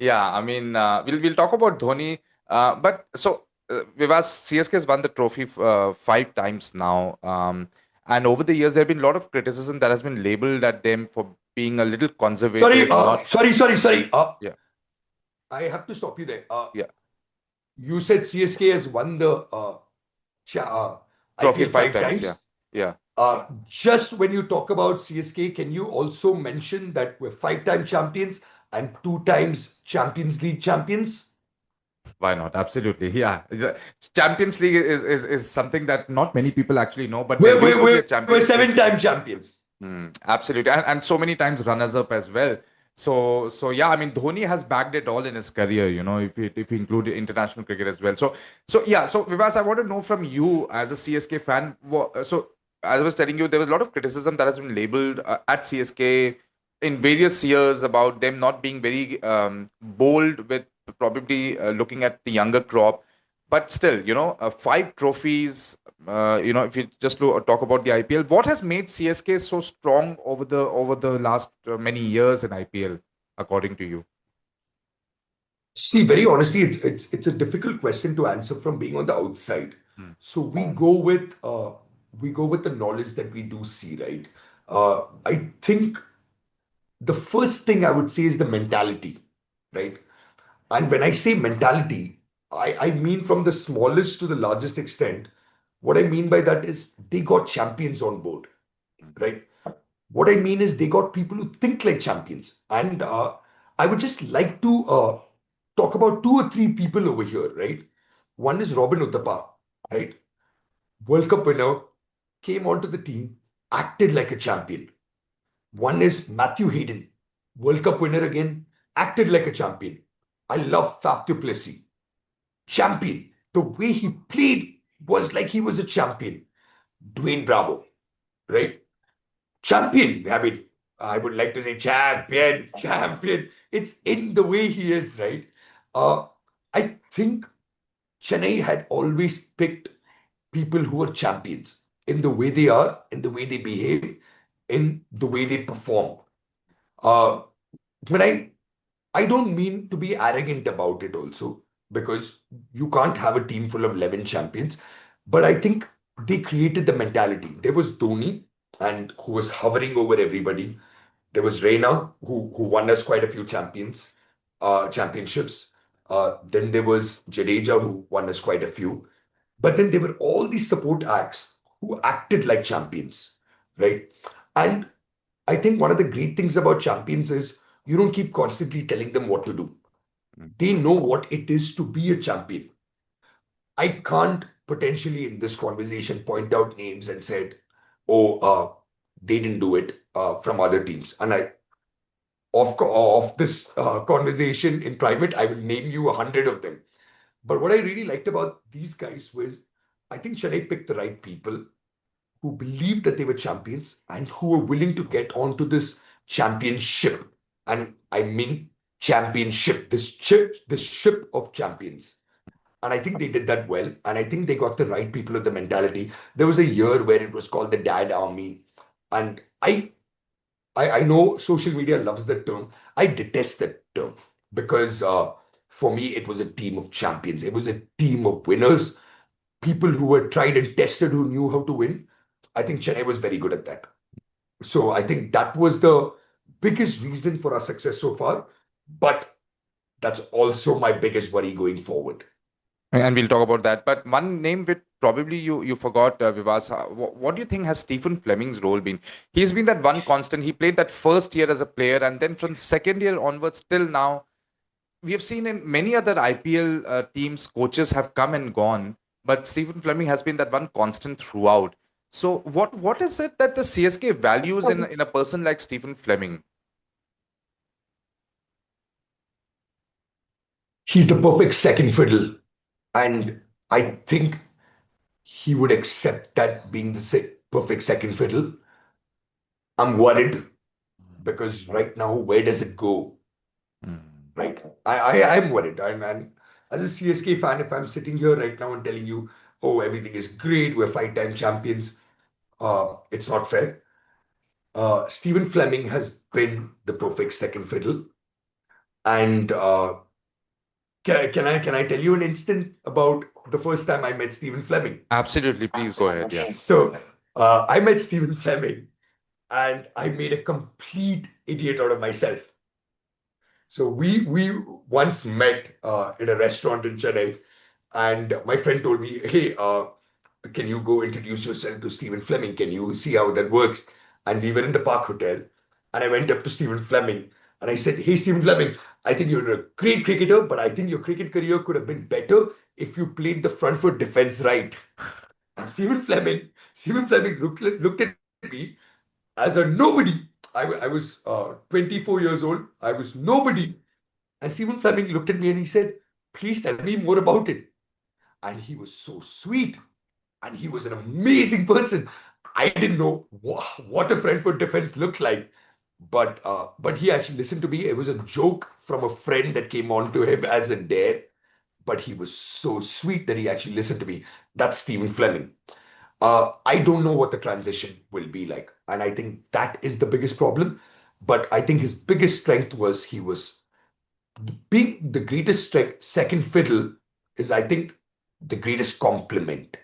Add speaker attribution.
Speaker 1: Yeah, I mean, we'll talk about Dhoni, but so Vivas, CSK has won the trophy five times now, and over the years there have been a lot of criticism that has been labeled at them for being a little
Speaker 2: Sorry,
Speaker 1: conservative, not.
Speaker 2: sorry.
Speaker 1: Yeah,
Speaker 2: I have to stop you there.
Speaker 1: yeah,
Speaker 2: You said CSK has won the
Speaker 1: trophy
Speaker 2: IPL
Speaker 1: five
Speaker 2: five
Speaker 1: times. Yeah,
Speaker 2: times.
Speaker 1: yeah.
Speaker 2: Just when you talk about CSK, can you also mention that we're five-time champions and two times Champions League champions?
Speaker 1: Why not? Absolutely. Yeah. The Champions League is something that not many people actually know, but there
Speaker 2: We're,
Speaker 1: used
Speaker 2: we're,
Speaker 1: to be a
Speaker 2: we're, we're
Speaker 1: Champions League.
Speaker 2: seven-time champions.
Speaker 1: Absolutely. And so many times runners up as well. So yeah, I mean Dhoni has bagged it all in his career, if you include international cricket as well. So yeah, so Vivas, I want to know from you as a CSK fan. So as I was telling you, there was a lot of criticism that has been labeled at CSK in various years about them not being very bold with probably looking at the younger crop. But still, five trophies. If you just talk about the IPL, what has made CSK so strong over the last many years in IPL, according to you?
Speaker 2: See, very honestly, it's a difficult question to answer from being on the outside.
Speaker 1: Hmm.
Speaker 2: So we go with the knowledge that we do see, right? I think the first thing I would say is the mentality, right? And when I say mentality, I mean from the smallest to the largest extent. What I mean by that is they got champions on board, right? What I mean is they got people who think like champions. And I would just like to talk about two or three people over here, right? One is Robin Uthappa, right? World Cup winner, came onto the team, acted like a champion. One is Matthew Hayden, World Cup winner again, acted like a champion. I love Faf du Plessis, champion. The way he played was like he was a champion. Dwayne Bravo, right? Champion. I mean, I would like to say champion. It's in the way he is, right? Uh, I think Chennai had always picked people who are champions in the way they are, in the way they behave, in the way they perform. Uh, when I don't mean to be arrogant about it also, because you can't have a team full of 11 champions. But I think they created the mentality. There was Dhoni, and who was hovering over everybody. There was Reina, who won us quite a few championships. Then there was Jadeja, who won us quite a few. But then there were all these support acts who acted like champions, right? And I think one of the great things about champions is you don't keep constantly telling them what to do. They know what it is to be a champion. I can't potentially in this conversation point out names and said, oh, they didn't do it from other teams. And of this conversation in private, I will name you 100 of them. But what I really liked about these guys was I think Chennai picked the right people who believed that they were champions and who were willing to get onto this championship. And I mean championship, this ship of champions. And I think they did that well. And I think they got the right people with the mentality. There was a year where it was called the Dad Army. And I know social media loves that term. I detest that term because for me, it was a team of champions. It was a team of winners, people who were tried and tested, who knew how to win. I think Chennai was very good at that. So I think that was the biggest reason for our success so far. But that's also my biggest worry going forward.
Speaker 1: And we'll talk about that. But one name which probably you forgot, Vivas. What do you think has Stephen Fleming's role been? He's been that one constant. He played that first year as a player, and then from second year onwards till now, we have seen in many other IPL teams, coaches have come and gone, but Stephen Fleming has been that one constant throughout. So, what is it that the CSK values in a person like Stephen Fleming?
Speaker 2: He's the perfect second fiddle. And I think he would accept that being the perfect second fiddle. I'm worried because right now, where does it go?
Speaker 1: Hmm.
Speaker 2: Right? I'm worried. I'm as a CSK fan, if I'm sitting here right now and telling you, oh, everything is great, we're five-time champions, it's not fair. Stephen Fleming has been the perfect second fiddle. And can I tell you an instant about the first time I met Stephen Fleming?
Speaker 1: Absolutely, please go ahead. Yeah.
Speaker 2: So I met Stephen Fleming, and I made a complete idiot out of myself. So we once met in a restaurant in Chennai, and my friend told me, "Hey, can you go introduce yourself to Stephen Fleming? Can you see how that works?" And we were in the Park Hotel, and I went up to Stephen Fleming and I said, "Hey, Stephen Fleming, I think you're a great cricketer, but I think your cricket career could have been better if you played the front foot defense right." And Stephen Fleming looked at me as a nobody. I was 24 years old. I was nobody. And Stephen Fleming looked at me and he said, "Please tell me more about it." And he was so sweet. And he was an amazing person. I didn't know what a Frankfurt defense looked like. But he actually listened to me. It was a joke from a friend that came on to him as a dare. But he was so sweet that he actually listened to me. That's Stephen Fleming. I don't know what the transition will be like. And I think that is the biggest problem. But I think his biggest strength was he was being the greatest strength. Second fiddle is, I think, the greatest compliment.